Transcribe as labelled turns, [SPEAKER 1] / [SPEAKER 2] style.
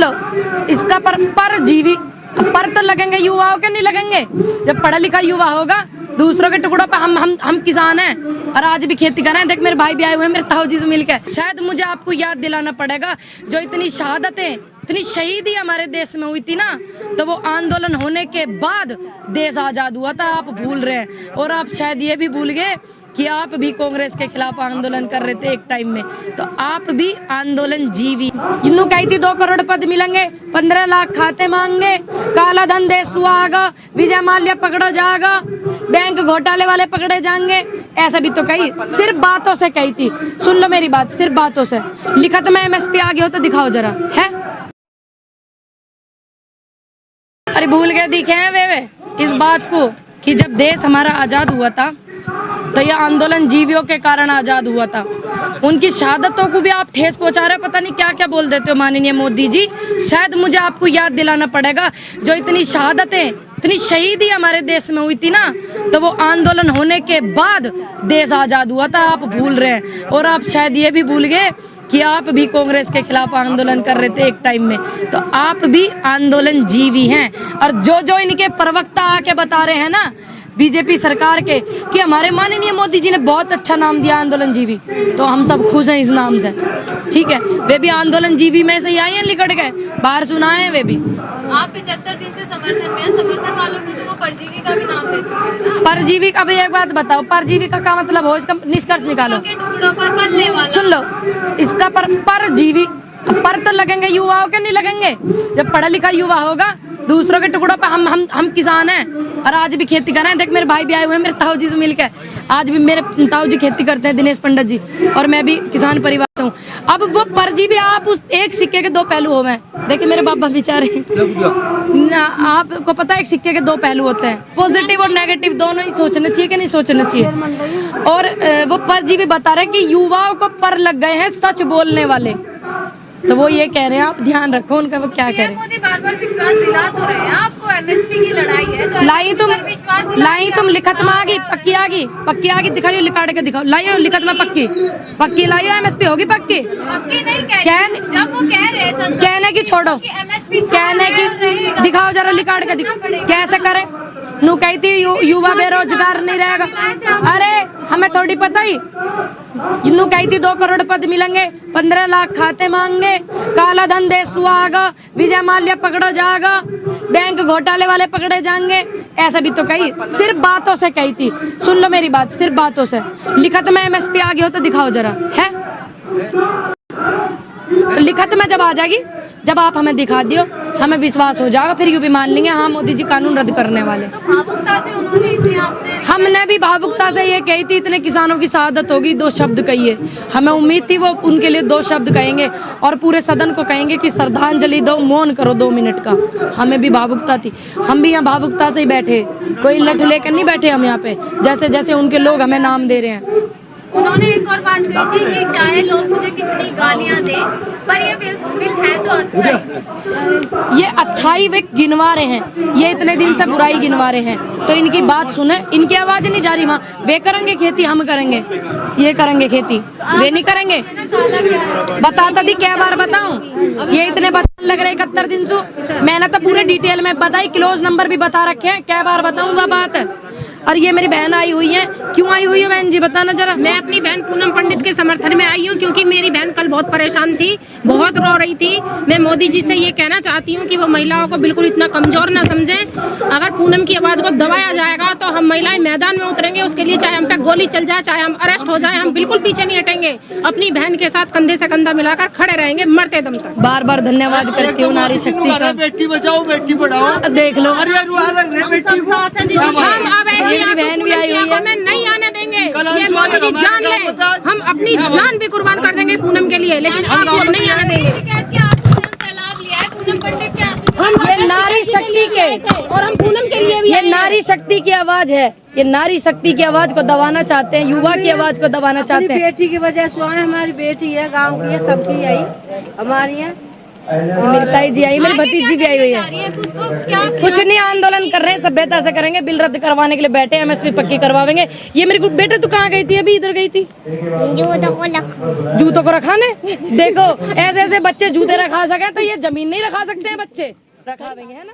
[SPEAKER 1] लो, इसका परजीवी पर तो लगेंगे युवाओं के, नहीं लगेंगे। जब पढ़ा लिखा युवा होगा, दूसरों के टुकड़ों पे हम किसान हैं और आज भी खेती कर रहे हैं। देख मेरे भाई भी आए हुए हैं मेरे ताऊजी से मिलकर। शायद मुझे आपको याद दिलाना पड़ेगा, जो इतनी शहादतें, इतनी शहीदी हमारे देश में हुई थी ना, तो वो आंदोलन होने के बाद देश आजाद हुआ था। आप भूल रहे हैं, और आप शायद ये भी भूल गए कि आप भी कांग्रेस के खिलाफ आंदोलन कर रहे थे एक टाइम में, तो आप भी आंदोलन जीवी। इन्हों कही थी 2 करोड़ पद मिलेंगे, 15 लाख खाते मांगे, काला धन देश सुहागा, विजय माल्या पकड़ा जाएगा, बैंक घोटाले वाले पकड़े जाएंगे, ऐसा भी तो कही। सिर्फ बातों से कही थी, सुन लो मेरी बात, सिर्फ बातों से। लिखत में MSP आगे हो तो दिखाओ जरा, है? अरे भूल गए दिखे हैं वे इस बात को कि जब देश हमारा आजाद हुआ था तो ये आंदोलन जीवियों के कारण आजाद हुआ था। उनकी शहादतों को भी आप ठेस पहुंचा रहे हो, पता नहीं क्या क्या बोल देते हो माननीय मोदी जी। शायद मुझे आपको याद दिलाना पड़ेगा, जो इतनी शहादतें, इतनी शहीदी हमारे देश में हुई थी ना, तो वो आंदोलन होने के बाद देश आजाद हुआ था। आप भूल रहे हैं, और आप शायद ये भी भूल गए कि आप भी कांग्रेस के खिलाफ आंदोलन कर रहे थे एक टाइम में, तो आप भी आंदोलन जीवी हैं। और जो इनके प्रवक्ता आके बता रहे हैं ना बीजेपी सरकार के कि हमारे माननीय मोदी जी ने बहुत अच्छा नाम दिया आंदोलन जीवी, तो हम सब खुश हैं इस नाम से, ठीक है। वे भी आंदोलन जीवी में से ही आए हैं, लिकट गए, बाहर सुनाए हैं वे भी।
[SPEAKER 2] आप 75 दिन से समर्थन में, समर्थन वालों को तो वो परजीवी का भी नाम दे चुके हैं।
[SPEAKER 1] परजीवी का भी एक बात बताओ, परजीवी का क्या मतलब हो, इसका निष्कर्ष निकालो। सुन लो, इसका परजीवी पर तो लगेंगे युवाओं के, नहीं लगेंगे। जब पढ़ा लिखा युवा होगा, दूसरों के टुकड़ों पे हम किसान हैं और आज भी खेती कर रहे हैं। देख मेरे भाई भी आए हुए हैं मेरे ताऊजी से मिलकर। आज भी मेरे ताऊजी खेती करते हैं, दिनेश पंडित जी, और मैं भी किसान परिवार से हूँ। अब वो परजीवी, आप उस एक सिक्के के 2 पहलू हो गए। देखिए मेरे बाबा बेचारे, आपको पता है एक सिक्के के 2 पहलू होते हैं, पॉजिटिव और नेगेटिव, दोनों ही सोचना चाहिए कि नहीं सोचना चाहिए। और वो परजीवी बता रहे कि युवाओं को पर लग गए हैं सच बोलने वाले, तो वो ये कह रहे हैं, आप ध्यान रखो उनका, वो क्या कह रहे हैं।
[SPEAKER 2] मोदी बार-बार विश्वास दिला तो रहे हैं आपको, MSP की लड़ाई है तो
[SPEAKER 1] लाई तुम लिखत में आ गई, पक्की आ गई, दिखाइयो, लिखाड़ के दिखाओ, लाइयो लिखत में पक्की लाइयो, MSP होगी पक्की
[SPEAKER 2] नहीं जब वो कह रहे हैं,
[SPEAKER 1] कहने की छोड़ो, कहने की दिखाओ जरा, लिखाड़ के दिखाओ कैसे करे। नू कहती युवा बेरोजगार नहीं रहेगा, अरे हमें थोड़ी पता ही। नू कहती 2 करोड़ पद मिलेंगे, 15 लाख खाते मांगे, काला धन देश सुहागा, विजय माल्या पकड़ा जाएगा, बैंक घोटाले वाले पकड़े जाएंगे, ऐसा भी तो कही। सिर्फ बातों से कही थी, सुन लो मेरी बात, सिर्फ बातों से। लिखत में MSP आगे हो तो दिखाओ जरा, है? तो लिखत में जब आ जाएगी, जब आप हमें दिखा दियो, हमें विश्वास हो जाएगा, फिर यूं भी मान लेंगे हाँ मोदी जी कानून रद्द करने वाले।
[SPEAKER 2] तो भावुकता से उन्होंने इतने आपसे,
[SPEAKER 1] हमने भी भावुकता से ये कही थी, इतने किसानों की शहादत होगी, 2 शब्द कहिए। हमें उम्मीद थी वो उनके लिए 2 शब्द कहेंगे और पूरे सदन को कहेंगे कि श्रद्धांजलि दो, मौन करो 2 मिनट का। हमें भी भावुकता थी, हम भी यहाँ भावुकता से ही बैठे, कोई लठ लेकर नहीं बैठे हम यहाँ पे, जैसे जैसे उनके लोग हमें नाम दे रहे हैं।
[SPEAKER 2] उन्होंने एक और बात कही थी कि चाहे लोग मुझे कितनी गालियां दें, पर ये बिल है तो अच्छा ही।
[SPEAKER 1] ये अच्छाई वे गिनवा रहे हैं, ये इतने दिन से बुराई गिनवा रहे हैं, तो इनकी बात सुने, इनकी आवाज नहीं जा रही वहाँ। वे करेंगे खेती, हम करेंगे, ये करेंगे खेती, वे नहीं करेंगे। बताता थी क्या बार बताऊं, ये इतने लग रहे 71 दिन से, मैंने तो पूरे डिटेल में बताई, क्लोज नंबर भी बता रखे हैं, क्या बार बताऊं वह बात। और ये मेरी बहन आई हुई है, क्यों आई हुई है बहन जी बताना जरा।
[SPEAKER 3] मैं अपनी बहन पूनम पंडित के समर्थन में आई हूँ, क्योंकि मेरी बहन कल बहुत परेशान थी, बहुत रो रही थी। मैं मोदी जी से ये कहना चाहती हूँ कि वो महिलाओं को बिल्कुल इतना कमजोर ना समझें। अगर पूनम की आवाज़ को दबाया जाएगा तो हम महिलाएं मैदान में उतरेंगे, उसके लिए चाहे हम पे गोली चल जाए, चाहे हम अरेस्ट हो जाए, हम बिल्कुल पीछे नहीं हटेंगे। अपनी बहन के साथ कंधे से कंधा मिलाकर खड़े रहेंगे मरते दम तक।
[SPEAKER 1] बार बार धन्यवाद करती हूँ नारी शक्ति का।
[SPEAKER 4] बेटी बचाओ बेटी पढ़ाओ,
[SPEAKER 1] देख लो
[SPEAKER 2] मेरी
[SPEAKER 1] बहन भी आई हुई है।
[SPEAKER 3] हमें नहीं आने देंगे, ये मोदी जी जान ले, हम अपनी जान भी कुर्बान कर देंगे पूनम के लिए, लेकिन आंसू हम नहीं आने देंगे।
[SPEAKER 1] हम ये नारी शक्ति के,
[SPEAKER 3] और हम पूनम के लिए भी
[SPEAKER 1] ये नारी शक्ति की आवाज है, ये नारी शक्ति की आवाज को दबाना चाहते हैं, युवा की आवाज को दबाना चाहते हैं।
[SPEAKER 5] बेटी की वजह से हमारी बेटी है, गांव की है, सबकी यही हमारी है,
[SPEAKER 1] मेरी ताई जी आई, मेरी
[SPEAKER 2] आगे
[SPEAKER 1] भतीजी भी
[SPEAKER 2] क्या
[SPEAKER 1] आई हुई
[SPEAKER 2] करने जा
[SPEAKER 1] है।
[SPEAKER 2] रही है? कुछ तो क्या
[SPEAKER 1] कुछ नहीं, आंदोलन कर रहे हैं, सभ्यता से करेंगे, बिल रद्द करवाने के लिए बैठे हैं, एमएसपी पक्की करवाएंगे। ये मेरी बेटे तू कहाँ गई थी? अभी इधर गई थी जूतों को रखाने। देखो ऐसे ऐसे बच्चे जूते रखा सके तो ये जमीन नहीं रखा सकते हैं बच्चे, रखावेंगे है ना।